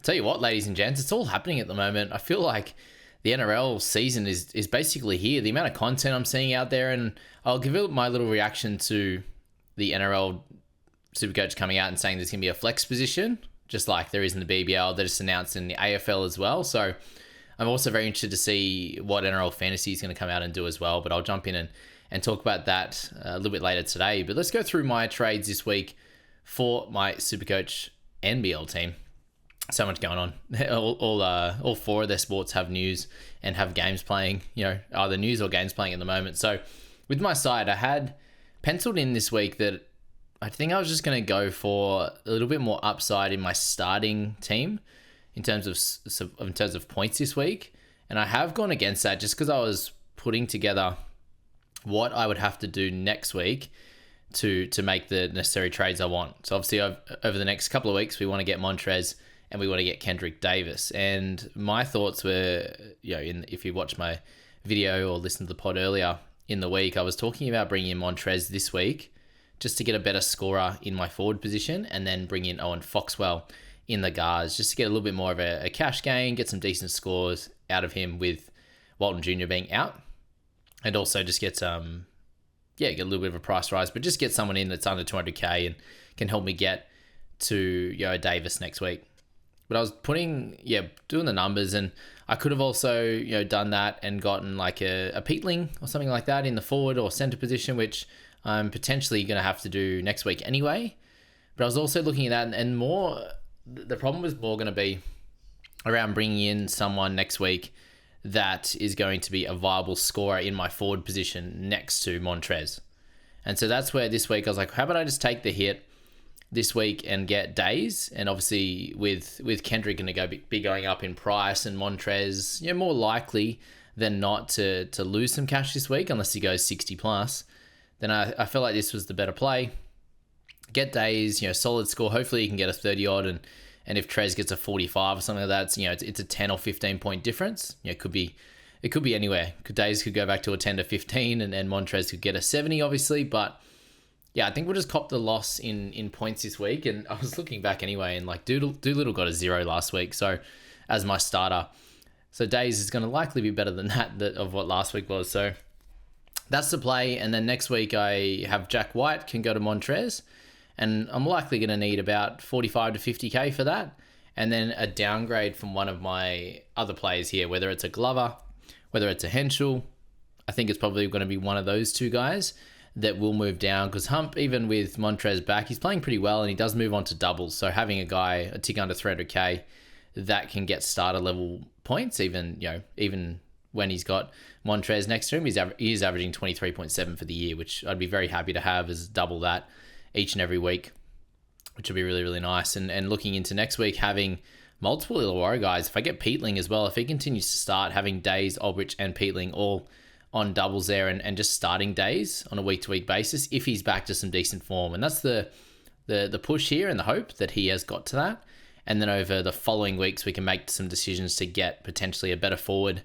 tell you what, ladies and gents, it's all happening at the moment. I feel like the NRL season is basically here. The amount of content I'm seeing out there, and I'll give it my little reaction to the NRL Supercoach coming out and saying there's going to be a flex position, just like there is in the BBL. That is announced in the AFL as well. So I'm also very interested to see what NRL Fantasy is going to come out and do as well. But I'll jump in and talk about that a little bit later today. But let's go through my trades this week for my Supercoach NBL team. So much going on. All four of their sports have news and have games playing, either news or games playing at the moment. So with my side, I had penciled in this week that I think I was just going to go for a little bit more upside in my starting team in terms of points this week. And I have gone against that just because I was putting together what I would have to do next week to make the necessary trades I want. So obviously over the next couple of weeks, we want to get Montrez and we want to get Kendrick Davis. And my thoughts were, if you watch my video or listen to the pod earlier in the week, I was talking about bringing in Montrez this week just to get a better scorer in my forward position, and then bring in Owen Foxwell in the guards just to get a little bit more of a cash gain, get some decent scores out of him with Walton Jr. being out, and also just get get a little bit of a price rise, but just get someone in that's under 200k and can help me get to Davis next week. But I was doing the numbers, and I could have also, done that and gotten like a Peatling or something like that in the forward or center position, which I'm potentially going to have to do next week anyway. But I was also looking at that, and more, the problem was more going to be around bringing in someone next week that is going to be a viable scorer in my forward position next to Montrez. And so that's where this week I was like, how about I just take the hit this week and get Days? And obviously with Kendrick going to be going up in price, and Montrez, more likely than not to lose some cash this week unless he goes 60 plus, then I felt like this was the better play. Get Days, solid score. Hopefully you can get a 30 odd, and if Trez gets a 45 or something like that, it's a 10 or 15 point difference. It could be anywhere. Days could go back to a 10 to 15, and Montrez could get a 70, obviously. But yeah, I think we'll just cop the loss in points this week. And I was looking back anyway, and like Doolittle got a 0 last week, so as my starter. So Days is going to likely be better than that of what last week was. So that's the play. And then next week I have Jack White can go to Montrez, and I'm likely going to need about 45 to 50k for that. And then a downgrade from one of my other players here, whether it's a Glover, whether it's a Henschel. I think it's probably going to be one of those two guys that will move down, because Hump, even with Montrez back, he's playing pretty well, and he does move on to doubles. So having a guy a tick under 300k that can get starter level points, even when he's got Montrez next to him, he is averaging 23.7 for the year, which I'd be very happy to have as double that each and every week, which would be really, really nice. And looking into next week, having multiple Illawarra guys, if I get Peatling as well, if he continues to start, having Days, Aldrich, and Peatling all on doubles there, and just starting Days on a week-to-week basis if he's back to some decent form. And that's the push here, and the hope that he has got to that. And then over the following weeks, we can make some decisions to get potentially a better forward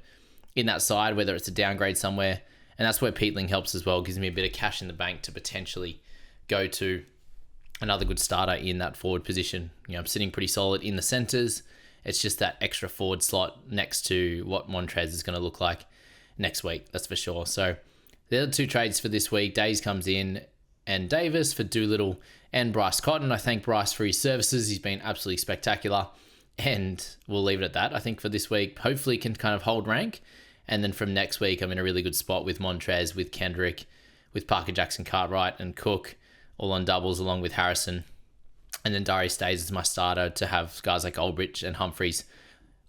in that side, whether it's a downgrade somewhere. And that's where Peatling helps as well, gives me a bit of cash in the bank to potentially go to another good starter in that forward position. I'm sitting pretty solid in the centers. It's just that extra forward slot next to what Montrez is going to look like next week, that's for sure. So the other two trades for this week, Days comes in, and Davis for Doolittle and Bryce Cotton. I thank Bryce for his services. He's been absolutely spectacular, and we'll leave it at that. I think for this week, hopefully can kind of hold rank. And then from next week, I'm in a really good spot with Montrez, with Kendrick, with Parker Jackson Cartwright and Cook, all on doubles along with Harrison. And then Darius Days as my starter to have guys like Aldrich and Humphreys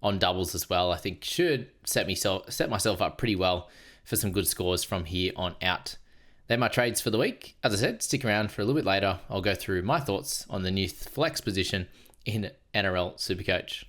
on doubles as well. I think should set myself up pretty well for some good scores from here on out. They're my trades for the week. As I said, stick around for a little bit later. I'll go through my thoughts on the new flex position in NRL Supercoach.